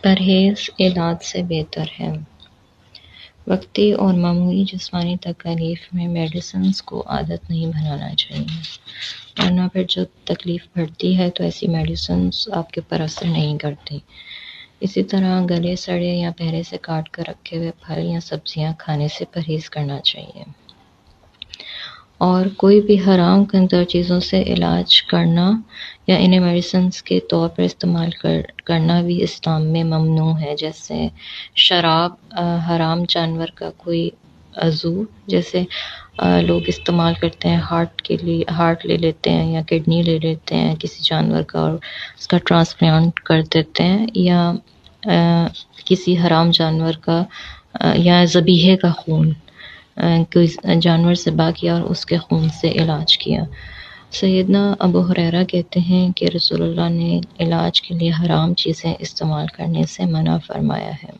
پرہیز علاج سے بہتر ہے۔ وقتی اور معمولی جسمانی تکالیف میں میڈیسنز کو عادت نہیں بنانا چاہیے، ورنہ پھر جب تکلیف بڑھتی ہے تو ایسی میڈیسنز آپ کے پر اثر نہیں کرتی۔ اسی طرح گلے سڑے یا پہلے سے کاٹ کر رکھے ہوئے پھل یا سبزیاں کھانے سے پرہیز کرنا چاہیے۔ اور کوئی بھی حرام کنزر چیزوں سے علاج کرنا یا انہیں میڈیسنز کے طور پر استعمال کرنا بھی اسلام میں ممنوع ہے، جیسے شراب، حرام جانور کا کوئی عضو، جیسے لوگ استعمال کرتے ہیں ہارٹ کے لیے، ہارٹ لے لیتے ہیں یا کڈنی لے لیتے ہیں کسی جانور کا اور اس کا ٹرانسپلانٹ کر دیتے ہیں، یا کسی حرام جانور کا یا ذبیحے کا خون کوئی جانور ذبح کیا اور اس کے خون سے علاج کیا۔ سیدنا ابو ہریرہ کہتے ہیں کہ رسول اللہ نے علاج کے لیے حرام چیزیں استعمال کرنے سے منع فرمایا ہے۔